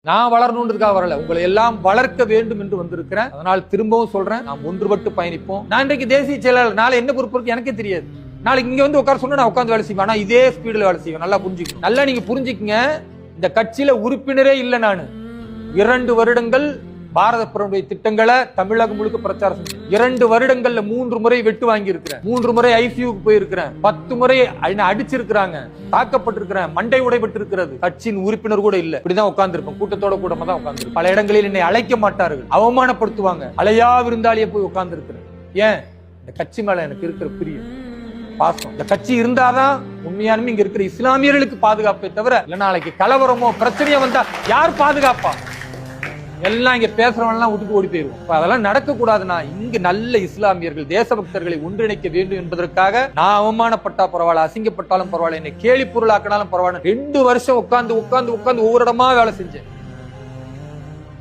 நான் வளரணுன்றதுக்காக வரல, உங்களை எல்லாம் வளர்க்க வேண்டும் என்று வந்திருக்கிறேன். அதனால் திரும்பவும் சொல்றேன், நாம் ஒன்றுபட்டு பயணிப்போம். நான் இன்றைக்கு தேசிய செயலாளர், நாளை என்ன பொறுப்பு இருக்கு எனக்கே தெரியாது. நாளைக்கு இங்க வந்து உட்கார சொன்னா நான் உட்காந்து வேலை செய்வேன். ஆனா இதே ஸ்பீடுல வேலை செய்வேன். நல்லா புரிஞ்சுக்கணும், நல்லா நீங்க புரிஞ்சுக்கங்க. இந்த கட்சியில உறுப்பினரே இல்லை. நான் 2 வருடங்கள் பாரத பிரதமருடைய திட்டங்களை தமிழகம் முழுக்க பிரச்சாரம் செஞ்சேன். 2 வருடங்கள்ல 3 முறை வெட்டு வாங்கி இருக்கிறேன், 3 முறை ஐசியூக்கு போயிருக்கிறேன், 10 முறை அடிச்சிருக்கிறாங்க, தாக்கப்பட்டிருக்கிறேன், மண்டை உடைபட்டு இருக்கிறது. கட்சியின் உறுப்பினர் கூட இல்ல, இப்படிதான் உட்கார்ந்து இருப்பேன். கூட்டத்தோட கூட்டமா தான் உட்கார்ந்து. பல இடங்களில் என்னை அழைக்க மாட்டார்கள், அவமானப்படுத்துவாங்க. அலையா விருந்தாளியே போய் உட்கார்ந்து இருக்கிறேன். ஏன்? இந்த கட்சி மேல எனக்கு இருக்கிற பிரியம், பாசம். இந்த கட்சி இருந்தாதான் உண்மையானுமே இங்க இருக்கிற இஸ்லாமியர்களுக்கு பாதுகாப்பே தவிர, இல்ல நாளைக்கு கலவரமோ பிரச்சனையோ வந்தா யார் பாதுகாப்பா? எல்லாம் இங்க பேசுறவங்க எல்லாம் விட்டுட்டு ஓடி போயிருவோம். அதெல்லாம் நடக்க கூடாதுன்னா இங்க நல்ல இஸ்லாமியர்கள் தேசபக்தர்களை ஒன்றிணைக்க வேண்டும் என்பதற்காக நான் அவமானப்பட்டா பரவாயில்ல, அசிங்கப்பட்டாலும் பரவாயில்ல, என்னை கேலி பொருளாக்கினாலும் பரவாயில்ல, 2 வருஷம் உட்கார்ந்து ஒவ்வொரு இடமா வேலை செஞ்சேன்.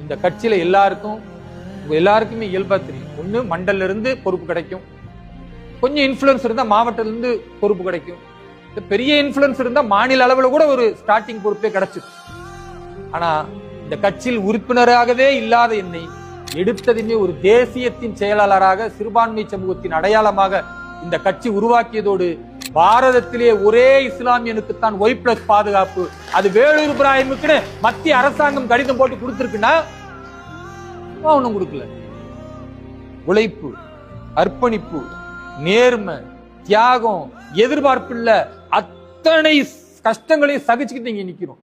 இந்த கட்சியில எல்லாருக்குமே இயல்பா தெரியும். ஒண்ணு மண்டல இருந்து பொறுப்பு கிடைக்கும், கொஞ்சம் இன்ஃபுளுன்ஸ் இருந்தா மாவட்டத்தில இருந்து பொறுப்பு கிடைக்கும், பெரிய இன்ஃபுளுன்ஸ் இருந்தா மாநில அளவுல கூட ஒரு ஸ்டார்டிங் பொறுப்பே கிடைச்சிது. ஆனா இந்த கட்சியில் உறுப்பினராகவே இல்லாத என்னை எடுத்ததுமே ஒரு தேசியத்தின் செயலாளராக, சிறுபான்மை சமூகத்தின் அடையாளமாக இந்த கட்சி உருவாக்கியதோடு, பாரதத்திலே ஒரே இஸ்லாமியனுக்குத்தான் Y+ பாதுகாப்பு, அது வேலூர் இப்ராஹிமுக்கு மத்திய அரசாங்கம் கடிதம் போட்டு கொடுத்திருக்குன்னா ஒண்ணும் கொடுக்கல. உழைப்பு, அர்ப்பணிப்பு, நேர்மை, தியாகம், எதிர்பார்ப்பு இல்ல, அத்தனை கஷ்டங்களையும் சகிச்சுக்கிட்டு இங்க நிக்கிறோம்.